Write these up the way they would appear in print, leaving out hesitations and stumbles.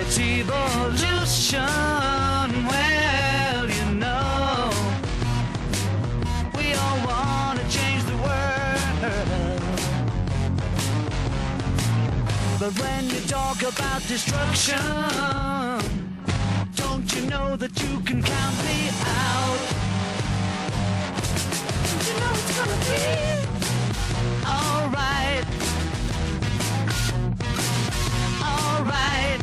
It's evolution. Well, you know, we all want to change the world. But when you talk about destruction, don't you know that you can count me out? Don't you know it's gonna be alright? Alright.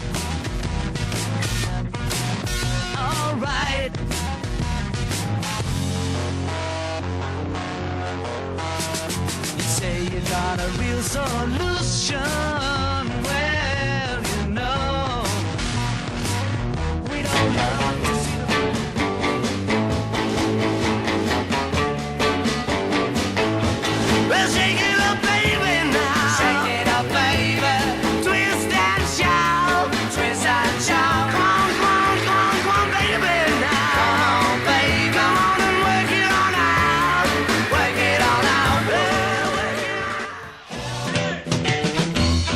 Alright. You say you got a real solution. Well, you know, we don't want to see the well, shake it up, baby, now. Shake it up, baby. Twist and shout. Twist and shout. Come on, come on, come on, come on, baby, now. Come on, baby. Come on and work it on out. Work it on out. Well, work it on out.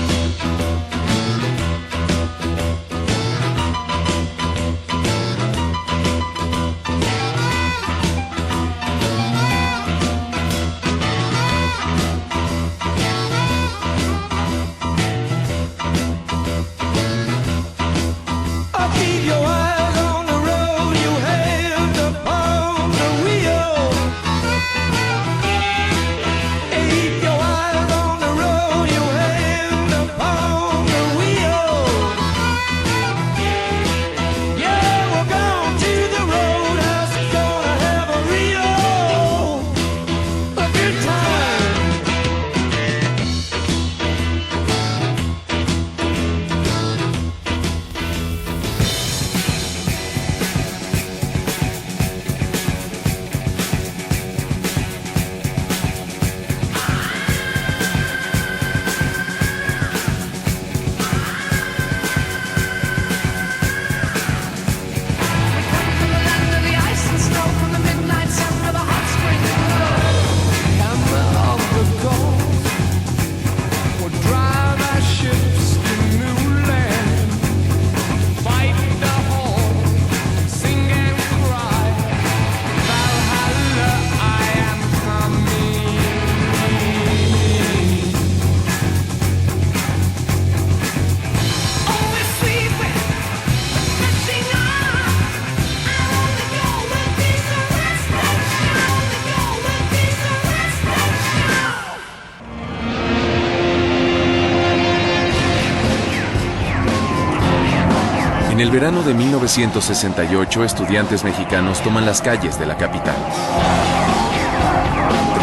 En el verano de 1968, estudiantes mexicanos toman las calles de la capital.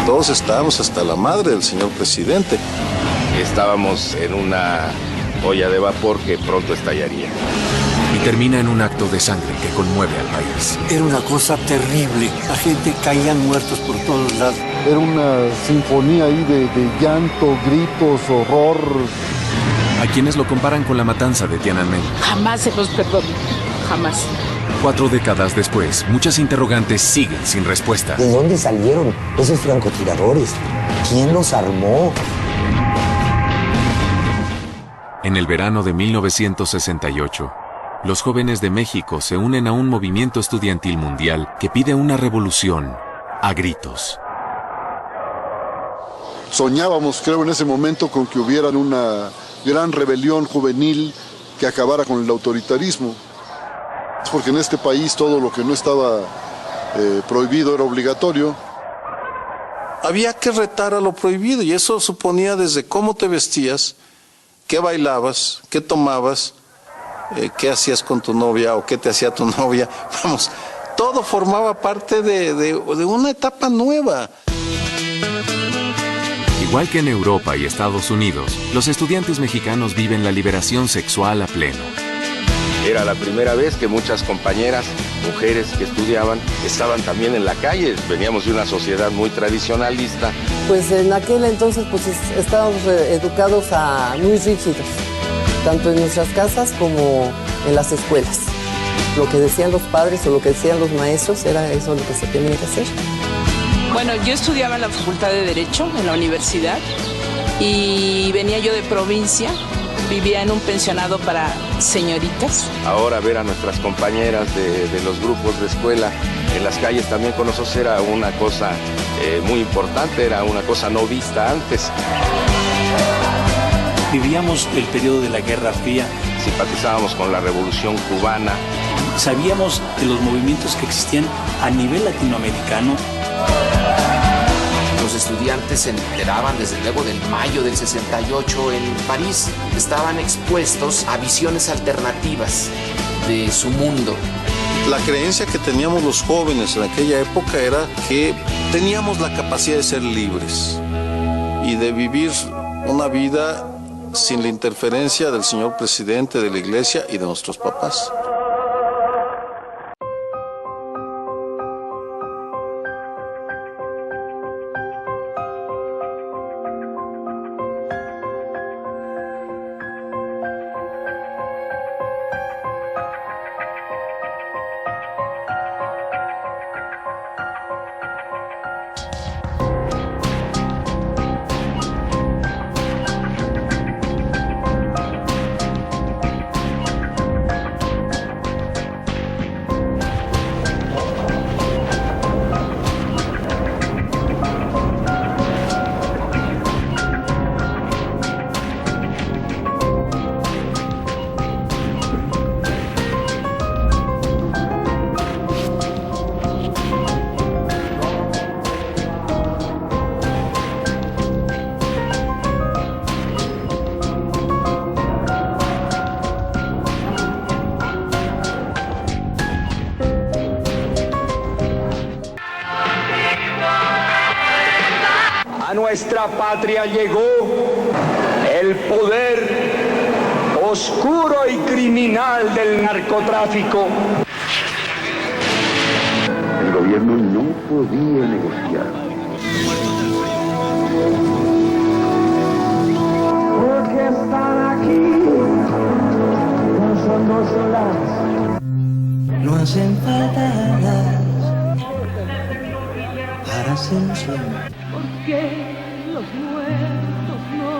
Todos estábamos hasta la madre del señor presidente. Estábamos en una olla de vapor que pronto estallaría. Y termina en un acto de sangre que conmueve al país. Era una cosa terrible. La gente caía muertos por todos lados. Era una sinfonía ahí de llanto, gritos, horror. A quienes lo comparan con la matanza de Tiananmen. Jamás se los perdono. Jamás. 4 décadas después, muchas interrogantes siguen sin respuesta. ¿De dónde salieron esos francotiradores? ¿Quién los armó? En el verano de 1968, los jóvenes de México se unen a un movimiento estudiantil mundial que pide una revolución a gritos. Soñábamos, creo, en ese momento con que hubiera una gran rebelión juvenil que acabara con el autoritarismo. Porque en este país todo lo que no estaba prohibido era obligatorio. Había que retar a lo prohibido y eso suponía desde cómo te vestías, qué bailabas, qué tomabas, qué hacías con tu novia o qué te hacía tu novia. Vamos, todo formaba parte de una etapa nueva. Igual que en Europa y Estados Unidos, los estudiantes mexicanos viven la liberación sexual a pleno. Era la primera vez que muchas compañeras, mujeres que estudiaban, estaban también en la calle. Veníamos de una sociedad muy tradicionalista. Pues en aquel entonces pues estábamos educados muy rígidos, tanto en nuestras casas como en las escuelas. Lo que decían los padres o lo que decían los maestros era eso lo que se tenía que hacer. Bueno, yo estudiaba en la Facultad de Derecho, en la universidad, y venía yo de provincia, vivía en un pensionado para señoritas. Ahora ver a nuestras compañeras de los grupos de escuela en las calles también con nosotros era una cosa muy importante, era una cosa no vista antes. Vivíamos el periodo de la Guerra Fría. Simpatizábamos con la Revolución Cubana. Sabíamos de los movimientos que existían a nivel latinoamericano. Los estudiantes se enteraban desde luego del mayo del 68 en París. Estaban expuestos a visiones alternativas de su mundo. La creencia que teníamos los jóvenes en aquella época era que teníamos la capacidad de ser libres y de vivir una vida sin la interferencia del señor presidente, de la iglesia y de nuestros papás. A nuestra patria llegó el poder oscuro y criminal del narcotráfico. El gobierno no podía negociar. Porque están aquí, no son 2 horas, no hacen falta para hacer un sueño. Porque los muertos no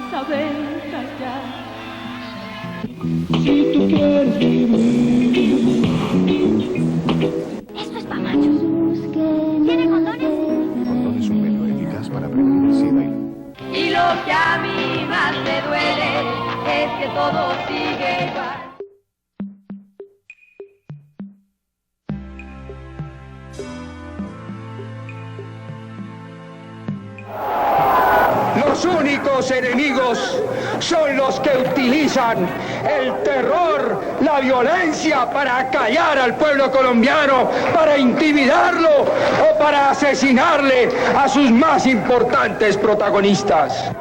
saben callar. Si tú quieres vivir. Esto es para machos. ¿Tiene condones? El condón es un medio eficaz para prevenir el SIDA. Y lo que a mí más me duele es que todo sigue igual. Los Los únicos enemigos son los que utilizan el terror, la violencia para acallar al pueblo colombiano, para intimidarlo o para asesinarle a sus más importantes protagonistas.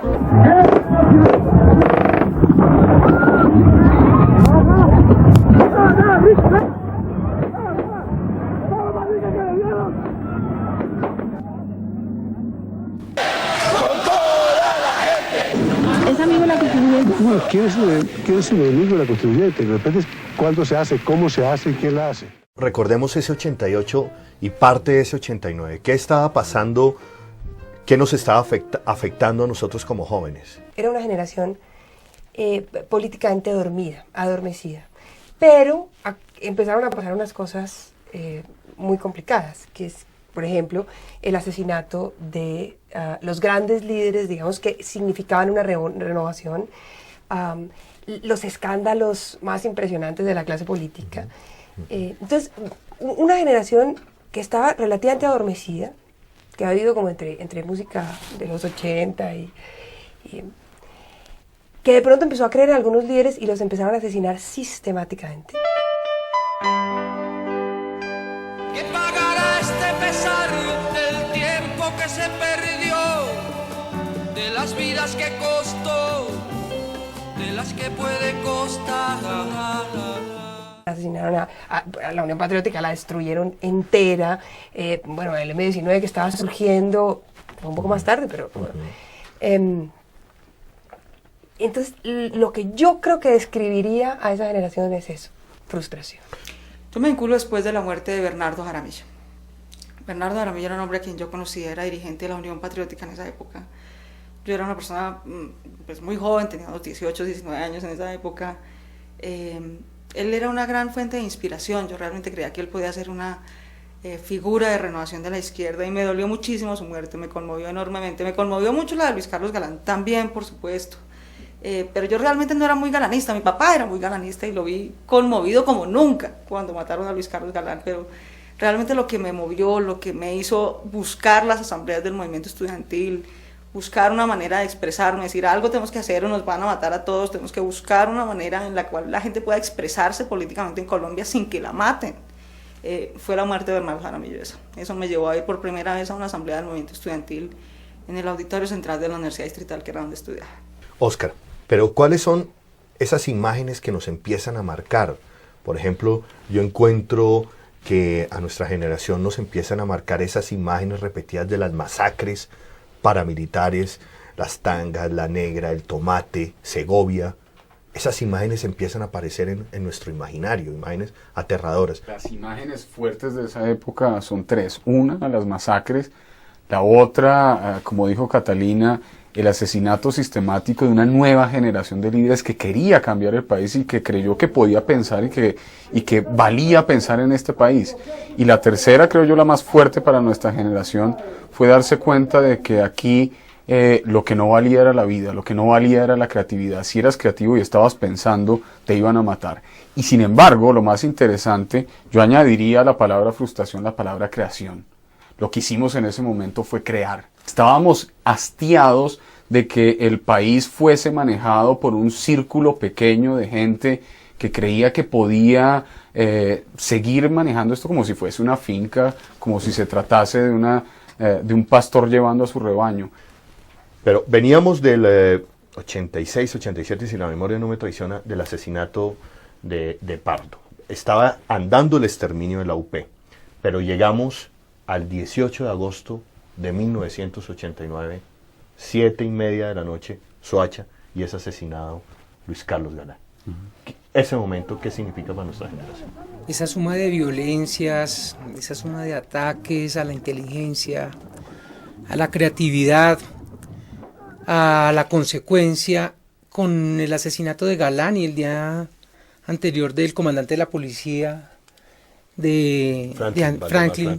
¿Es amigo de la constituyente? Bueno, ¿quién es el enemigo de la constituyente? De repente, ¿cuándo se hace? ¿Cómo se hace? ¿Y quién la hace? Recordemos ese 88 y parte de ese 89. ¿Qué estaba pasando? ¿Qué nos estaba afectando a nosotros como jóvenes? Era una generación políticamente adormecida. Pero empezaron a pasar unas cosas muy complicadas, que es, por ejemplo, el asesinato de los grandes líderes, digamos, que significaban una renovación, los escándalos más impresionantes de la clase política. Entonces, una generación que estaba relativamente adormecida, que ha habido como entre música de los 80 y que de pronto empezó a creer en algunos líderes y los empezaron a asesinar sistemáticamente. ¿Qué pagará este pesar del tiempo que se perdió, de las vidas que costó, de las que puede costar? Asesinaron a la Unión Patriótica, la destruyeron entera. Bueno, el M-19 que estaba surgiendo un poco más tarde, pero... entonces, lo que yo creo que describiría a esa generación es eso, frustración. Yo me vinculo después de la muerte de Bernardo Jaramillo. Bernardo Jaramillo era un hombre a quien yo conocía, era dirigente de la Unión Patriótica en esa época. Yo era una persona pues, muy joven, tenía unos 18, 19 años en esa época. Él era una gran fuente de inspiración, yo realmente creía que él podía ser una figura de renovación de la izquierda y me dolió muchísimo su muerte, me conmovió enormemente. Me conmovió mucho la de Luis Carlos Galán, también por supuesto. Pero yo realmente no era muy galanista, mi papá era muy galanista y lo vi conmovido como nunca cuando mataron a Luis Carlos Galán, pero realmente lo que me movió, lo que me hizo buscar las asambleas del movimiento estudiantil, buscar una manera de expresarme, decir algo tenemos que hacer o nos van a matar a todos, tenemos que buscar una manera en la cual la gente pueda expresarse políticamente en Colombia sin que la maten, fue la muerte de Bernardo Jaramillo. Eso me llevó a ir por primera vez a una asamblea del movimiento estudiantil en el auditorio central de la Universidad Distrital, que era donde estudiaba. Óscar, pero ¿cuáles son esas imágenes que nos empiezan a marcar? Por ejemplo, yo encuentro que a nuestra generación nos empiezan a marcar esas imágenes repetidas de las masacres paramilitares, las tangas, la negra, el tomate, Segovia. Esas imágenes empiezan a aparecer en nuestro imaginario, imágenes aterradoras. Las imágenes fuertes de esa época son tres. Una, las masacres. La otra, como dijo Catalina, el asesinato sistemático de una nueva generación de líderes que quería cambiar el país y que creyó que podía pensar y que valía pensar en este país. Y la tercera, creo yo, la más fuerte para nuestra generación, fue darse cuenta de que aquí lo que no valía era la vida, lo que no valía era la creatividad. Si eras creativo y estabas pensando, te iban a matar. Y sin embargo, lo más interesante, yo añadiría a la palabra frustración la palabra creación. Lo que hicimos en ese momento fue crear. Estábamos hastiados de que el país fuese manejado por un círculo pequeño de gente que creía que podía seguir manejando esto como si fuese una finca, como si se tratase de un pastor llevando a su rebaño. Pero veníamos del 86, 87, si la memoria no me traiciona, del asesinato de Pardo. Estaba andando el exterminio de la UP, pero llegamos al 18 de agosto de 1989, 7:30 de la noche, Soacha, y es asesinado Luis Carlos Galán. Ese momento, ¿qué significa para nuestra generación? Esa suma de violencias, esa suma de ataques a la inteligencia, a la creatividad, a la consecuencia, con el asesinato de Galán y el día anterior del comandante de la policía de Franklin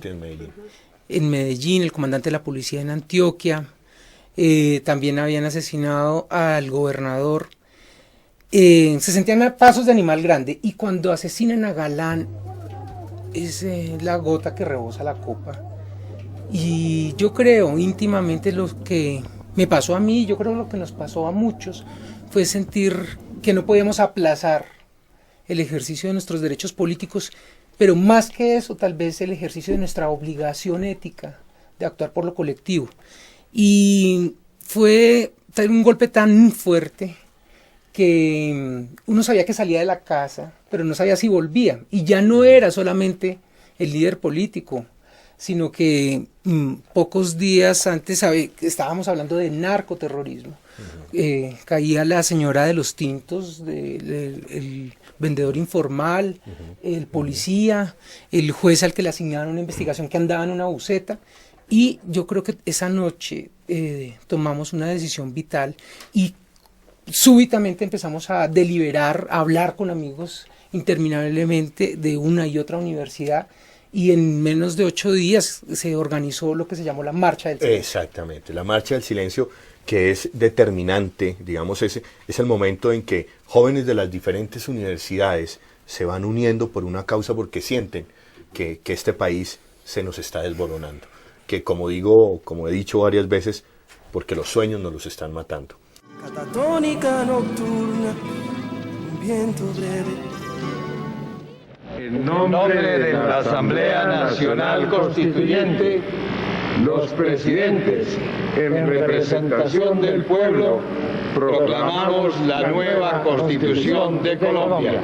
en Medellín, el comandante de la policía en Antioquia, también habían asesinado al gobernador. Se sentían a pasos de animal grande, y cuando asesinan a Galán es la gota que rebosa la copa. Y yo creo íntimamente me pasó a mí, yo creo que lo que nos pasó a muchos, fue sentir que no podíamos aplazar el ejercicio de nuestros derechos políticos, pero más que eso, tal vez el ejercicio de nuestra obligación ética de actuar por lo colectivo. Y fue un golpe tan fuerte que uno sabía que salía de la casa, pero no sabía si volvía. Y ya no era solamente el líder político, sino que pocos días antes estábamos hablando de narcoterrorismo. Caía la señora de los tintos, el vendedor informal, el policía, el juez al que le asignaron una investigación que andaba en una buceta. Y yo creo que esa noche tomamos una decisión vital y súbitamente empezamos a deliberar, a hablar con amigos interminablemente de una y otra universidad, y en menos de 8 días se organizó lo que se llamó la Marcha del Silencio. Exactamente, la Marcha del Silencio, que es determinante, digamos, es el momento en que jóvenes de las diferentes universidades se van uniendo por una causa porque sienten que este país se nos está desboronando, que como he dicho varias veces, porque los sueños nos los están matando. Catatónica nocturna, un viento breve. En nombre de la Asamblea Nacional Constituyente, los presidentes, en representación del pueblo, proclamamos la nueva Constitución de Colombia.